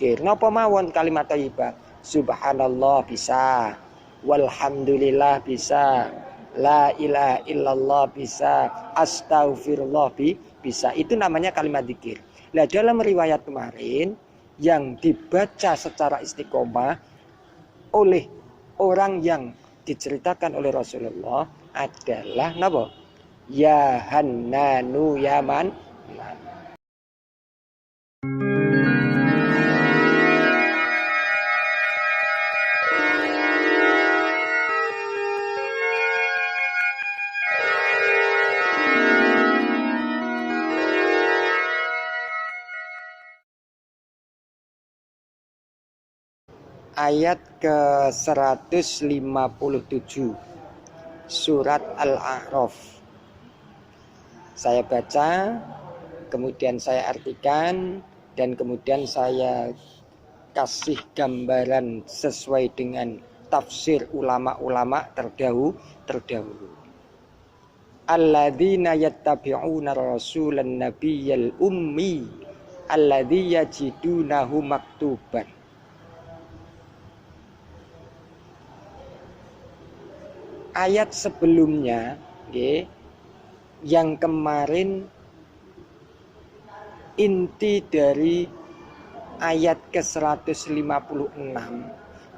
Napa mawon kalimat thayyibah? Subhanallah bisa, walhamdulillah bisa, la ilaha illallah bisa, astaghfirullah bisa. Itu namanya kalimat zikir. Nah, dalam riwayat kemarin yang dibaca secara istiqomah oleh orang yang diceritakan oleh Rasulullah adalah napa? Ya Hannanu ya Man. Ayat ke-157 surat Al-A'raf. Saya baca, kemudian saya artikan, dan kemudian saya kasih gambaran sesuai dengan tafsir ulama-ulama terdahulu. Alladzina yattabi'una rasulan nabiyyal ummi alladzi yajidunahu maktuban. Ayat sebelumnya yang kemarin inti dari ayat ke-156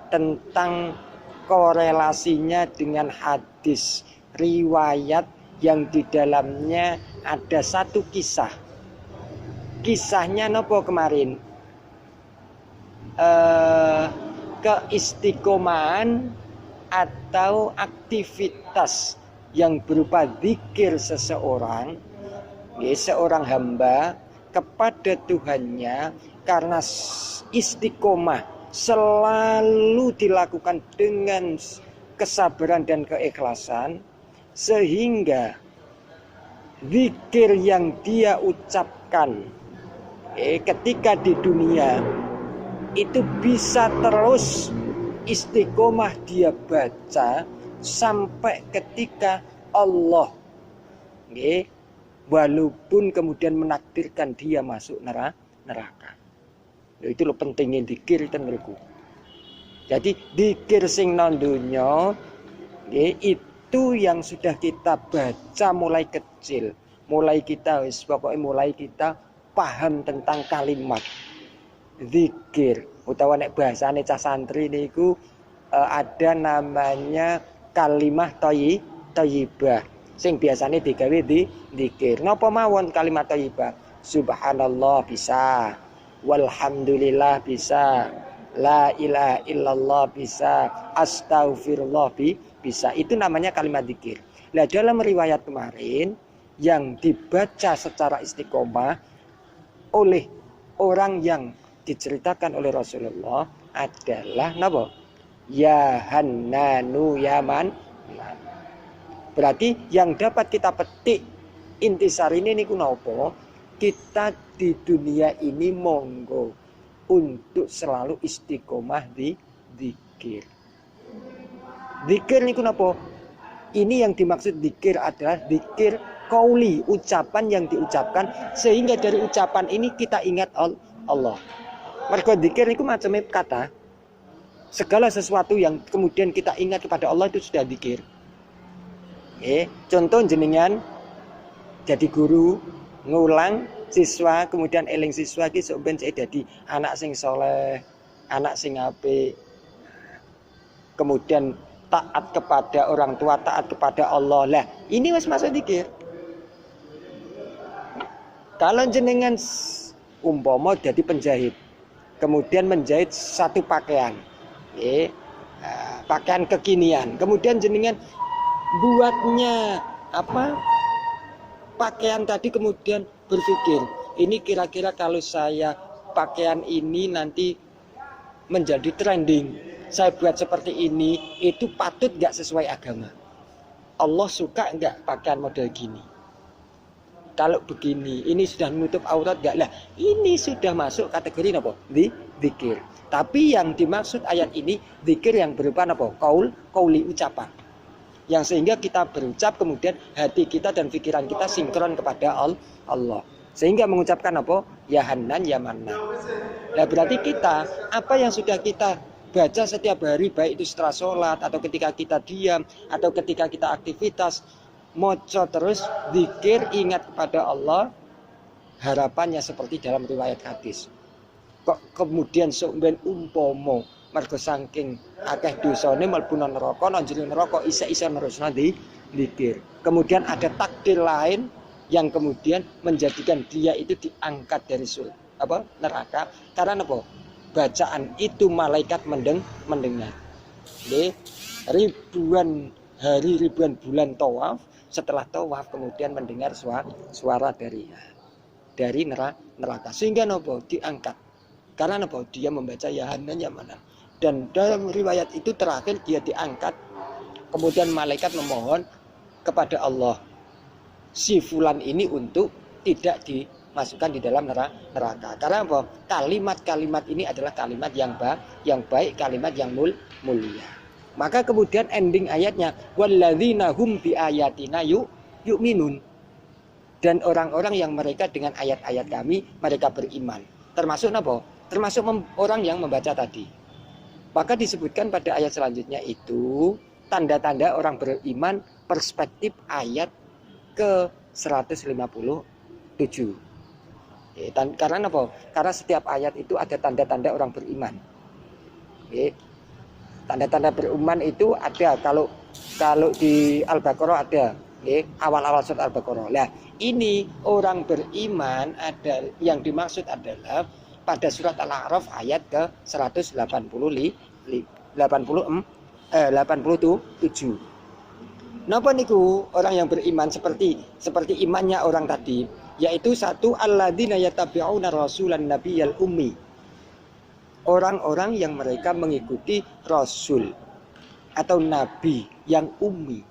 tentang korelasinya dengan hadis riwayat yang di dalamnya ada satu kisah. Kisahnya nopo kemarin? Keistiqomahan atau aktivitas yang berupa zikir seseorang, seorang hamba kepada Tuhannya karena istiqomah selalu dilakukan dengan kesabaran dan keikhlasan, sehingga zikir yang dia ucapkan ketika di dunia itu bisa terus istiqomah dia baca sampai ketika Allah walaupun kemudian menakdirkan dia masuk neraka. Itu lo pentingnya zikir tenriku. Jadi zikir sing nang donya itu yang sudah kita baca mulai kecil, mulai kita mulai kita paham tentang kalimat zikir. Utawa nek bahasane cah santri niku ada namanya kalimah thayyibah sing biasane digawe di zikir. Napa mawon kalimat thayyibah? Subhanallah bisa, walhamdulillah bisa, la ilaha illallah bisa, astaghfirullah bisa. Itu namanya kalimat zikir. Nah, dalam riwayat kemarin yang dibaca secara istiqomah oleh orang yang diceritakan oleh Rasulullah adalah napa? Ya Hannanu ya Man. Berarti yang dapat kita petik intisari ini niku napa? Kita di dunia ini monggo untuk selalu istiqomah di zikir. Zikir niku napa? Ini yang dimaksud zikir adalah zikir qauli, ucapan yang diucapkan sehingga dari ucapan ini kita ingat Allah. Mergo zikir itu macamnya kata. Segala sesuatu yang kemudian kita ingat kepada Allah itu sudah zikir. Contoh jenengan jadi guru, ngulang siswa, kemudian eling siswa iki sok ben jadi anak sing soleh, anak sing apik. Kemudian taat kepada orang tua, taat kepada Allah. Lah, ini wis masuk zikir. Kalau jenengan umpama jadi penjahit, kemudian menjahit satu pakaian, pakaian kekinian, kemudian jenengan buatnya pakaian tadi, kemudian berpikir ini kira-kira kalau saya pakaian ini nanti menjadi trending, saya buat seperti ini, itu patut gak sesuai agama? Allah suka gak pakaian model gini? Kalau begini, ini sudah menutup aurat gak? Lah, ini sudah masuk kategori apa? Zikir. Tapi yang dimaksud ayat ini zikir yang berupa apa? Qauli, ucapan. Yang sehingga kita berucap, kemudian hati kita dan pikiran kita sinkron kepada Allah. Sehingga mengucapkan apa? ya Hanan ya Manan. Nah berarti kita, apa yang sudah kita baca setiap hari, baik itu setelah sholat, atau ketika kita diam, atau ketika kita aktivitas, moco terus, zikir, ingat kepada Allah, harapannya seperti dalam riwayat hadis. Kok kemudian sok ben umpomo mergo saking akeh dosane mlebu neraka, nang jero neraka isa-isa nerusna zikir. Kemudian ada takdir lain yang kemudian menjadikan dia itu diangkat dari neraka karena apa? Bacaan itu malaikat mendengar. Ribuan hari, ribuan bulan tawaf, setelah tawaf kemudian mendengar suara dari neraka, sehingga nopo diangkat. Karena nopo dia membaca ya Hanan ya Manan. Dan dalam riwayat itu terakhir dia diangkat, kemudian malaikat memohon kepada Allah si fulan ini untuk tidak dimasukkan di dalam neraka. Karena apa? Kalimat-kalimat ini adalah kalimat yang baik, kalimat yang mulia. Maka kemudian ending ayatnya walladzina hum bi ayatina yu'minun. Dan orang-orang yang mereka dengan ayat-ayat kami mereka beriman. Termasuk apa? Termasuk orang yang membaca tadi. Maka disebutkan pada ayat selanjutnya itu tanda-tanda orang beriman perspektif ayat ke 157. Karena apa? Karena setiap ayat itu ada tanda-tanda orang beriman. Tanda-tanda beriman itu ada kalau di Al-Baqarah ada, awal-awal surat Al-Baqarah. Nah, ini orang beriman ada yang dimaksud adalah pada surat Al-A'raf ayat ke 187. Napa niku orang yang beriman seperti imannya orang tadi, yaitu satu alladzina yattabi'una rasulan nabiyyal ummi. Orang-orang yang mereka mengikuti rasul atau nabi yang ummi.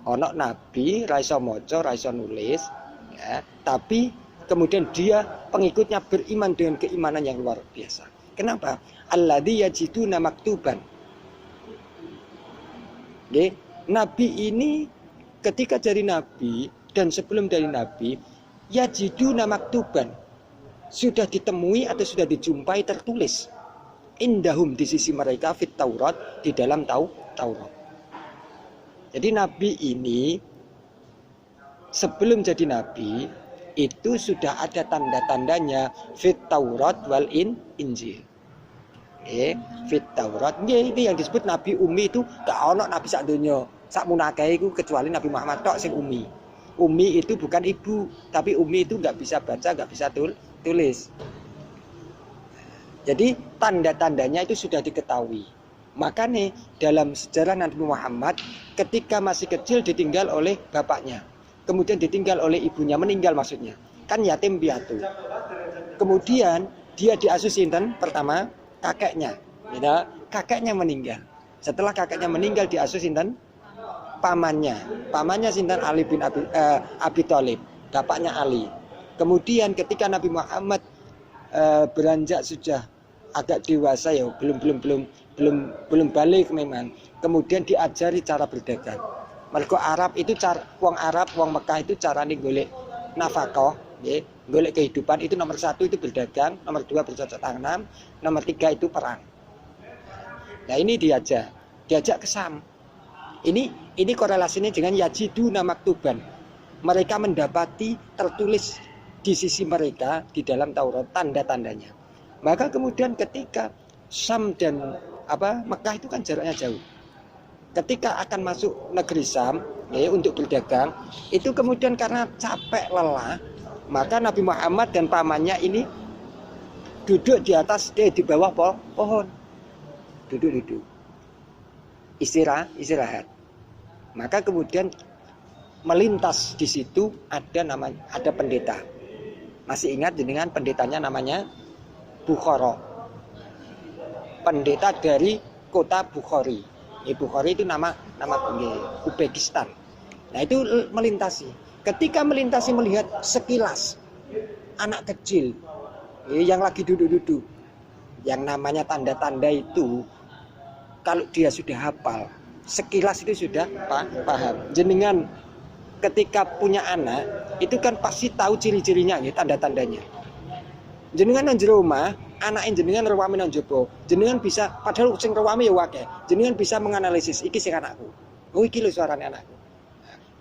Ono nabi ra iso maca, ra iso nulis, ya, tapi kemudian dia pengikutnya beriman dengan keimanan yang luar biasa. Kenapa? Alladzi yajiduna maktuban. Nabi ini ketika jadi nabi dan sebelum dari nabi, yajiduna maktuban, sudah ditemui atau sudah dijumpai tertulis indahum di sisi mereka fit Taurat, di dalam Taurat. Jadi nabi ini sebelum jadi nabi itu sudah ada tanda-tandanya fit Taurat wal Injil. Fit Taurat, itu yang disebut nabi ummi itu gak ono nabi sak donya, sak munakeh iku kecuali Nabi Muhammad tok sing ummi. Ummi itu bukan ibu, tapi ummi itu gak bisa baca, gak bisa tulis. Jadi tanda-tandanya itu sudah diketahui. Makanya dalam sejarah Nabi Muhammad ketika masih kecil ditinggal oleh bapaknya, kemudian ditinggal oleh ibunya, meninggal maksudnya, kan yatim piatu. Kemudian dia diasuh sinten? Pertama kakeknya, kakeknya meninggal. Setelah kakeknya meninggal diasuh sinten? Pamannya sinten? Ali bin Abi Thalib, bapaknya Ali. Kemudian ketika Nabi Muhammad beranjak sudah agak dewasa, ya belum balik memang. Kemudian diajari cara berdagang. Mergo Arab itu wong Arab, wong Mekah itu carane golek nafkah, golek kehidupan itu nomor 1 itu berdagang, nomor 2 bercocok tanam, nomor 3 itu perang. Nah ini diajak ke Sam. Ini korelasinya dengan yajiduna maktuban. Mereka mendapati tertulis di sisi mereka di dalam Taurat tanda-tandanya. Maka kemudian ketika Sam dan Mekah itu kan jaraknya jauh. Ketika akan masuk negeri Sam untuk berdagang, itu kemudian karena capek lelah, maka Nabi Muhammad dan pamannya ini duduk di atas di bawah pohon. Duduk. Istirahat. Maka kemudian melintas di situ ada pendeta. Masih ingat dengan pendetanya namanya Bukhara. Pendeta dari kota Bukhari. Bukhari itu nama Uzbekistan. Nah itu melintasi. Ketika melintasi melihat sekilas anak kecil yang lagi duduk-duduk, yang namanya tanda-tanda itu kalau dia sudah hafal, sekilas itu sudah paham. Jenengan ketika punya anak itu kan pasti tahu ciri-cirinya ya, tanda-tandanya. Jenengan nang jero omah, anake jenengan rewame nang jaba. Jenengan bisa padahal sing rewame ya akeh. Jenengan bisa menganalisis iki sing anakku. Oh iki lho suarane anakku.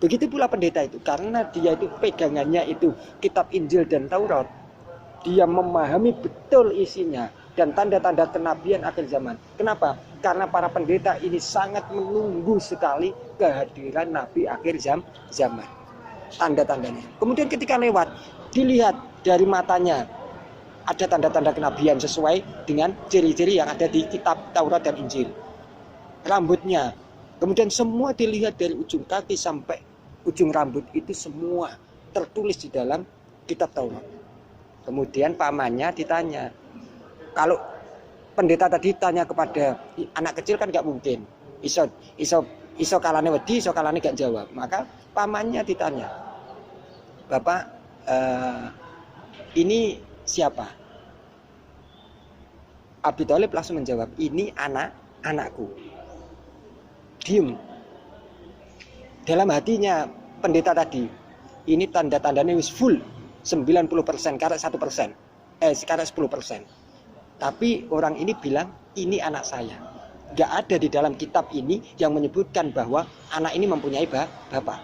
Begitu pula pendeta itu, karena dia itu pegangannya itu kitab Injil dan Taurat. Dia memahami betul isinya dan tanda-tanda kenabian akhir zaman. Kenapa? Karena para pendeta ini sangat menunggu sekali kehadiran nabi akhir zaman. Tanda-tandanya. Kemudian ketika lewat, dilihat dari matanya ada tanda-tanda kenabian sesuai dengan ciri-ciri yang ada di kitab Taurat dan Injil. Rambutnya, kemudian semua dilihat dari ujung kaki sampai ujung rambut itu semua tertulis di dalam kitab Taurat. Kemudian pamannya ditanya, kalau pendeta tadi tanya kepada anak kecil kan nggak mungkin, iso kalane wedi, iso kalane gak jawab. Maka pamannya ditanya, Bapak ini siapa? Abi Thalib langsung menjawab, ini anakku. Diem. Dalam hatinya pendeta tadi, ini tanda-tandanya wis full 90% karena 1%, karena 10%. Tapi orang ini bilang ini anak saya. Gak ada di dalam kitab ini yang menyebutkan bahwa anak ini mempunyai bapak.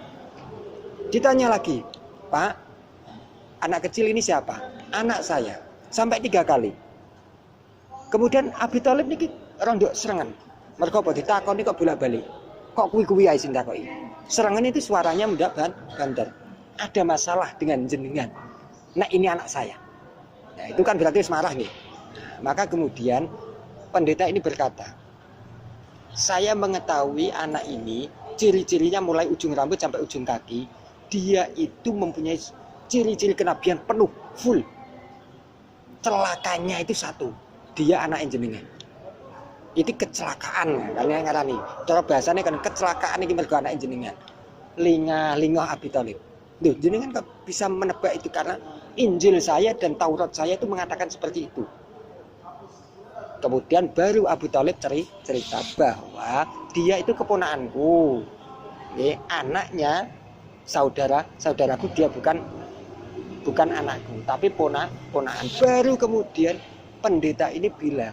Ditanya lagi, Pak, anak kecil ini siapa? Anak saya. Sampai 3 kali. Kemudian Abi Thalib niki rondok serangan. Mergo apa ditakoni kok bolak-balik. Kok kuwi-kuwi ae sing takoki. Serangan itu suaranya mendak banter. Ada masalah dengan jenengan. Nah, ini anak saya. Nah, itu kan berarti marah nih. Maka kemudian pendeta ini berkata, saya mengetahui anak ini ciri-cirinya mulai ujung rambut sampai ujung kaki. Dia itu mempunyai ciri-ciri kenabian penuh, full. Celakanya itu satu. Dia anak jenengan. Itu kecelakaan, kalian ngarani. Cara bahasanya kan kecelakaan ini mergo anak jenengan. Linga Abi Thalib. Duh, jenengan kok bisa menebak itu karena Injil saya dan Taurat saya itu mengatakan seperti itu. Kemudian baru Abu Thalib cerita bahwa dia itu keponakanku. Anaknya saudaraku, dia bukan anakku, tapi ponakan. Baru kemudian pendeta ini bilang,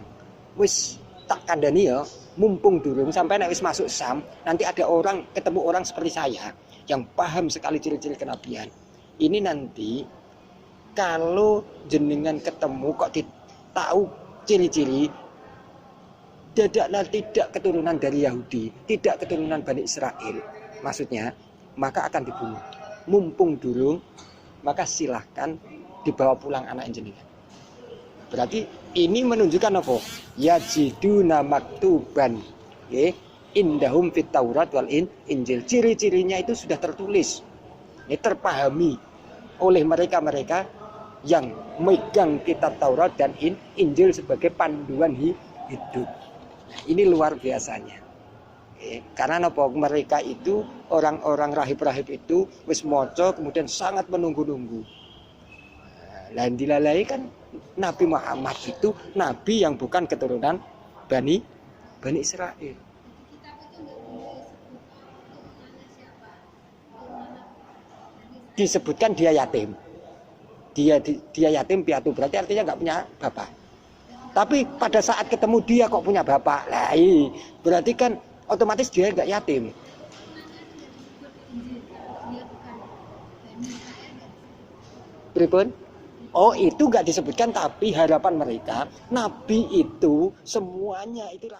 wis tak kandani ya, mumpung durung sampai nek wis masuk Sam, nanti ada orang ketemu orang seperti saya yang paham sekali ciri-ciri kenabian. Ini nanti kalau jenengan ketemu kok tahu ciri-ciri tidak keturunan dari Yahudi, tidak keturunan Bani Israel, maksudnya, maka akan dibunuh. Mumpung durung, maka silahkan dibawa pulang anak jenengan. Berarti ini menunjukkan apa? Yajiduna maktuban, indahum fit Taurat wal Injil. Ciri-cirinya itu sudah tertulis, terpahami oleh mereka yang megang kitab Taurat dan Injil sebagai panduan hidup. Nah, ini luar biasanya. Karena apa? Mereka itu orang-orang rahib-rahib itu wis maca kemudian sangat menunggu-nunggu. Lain dilalai kan Nabi Muhammad itu nabi yang bukan keturunan Bani Israel. Disebutkan dia yatim. Dia yatim piatu, berarti artinya nggak punya bapak. Tapi pada saat ketemu dia kok punya bapak. Lah, berarti kan otomatis dia nggak yatim. Pripun? Oh, itu nggak disebutkan, tapi harapan mereka Nabi itu semuanya itu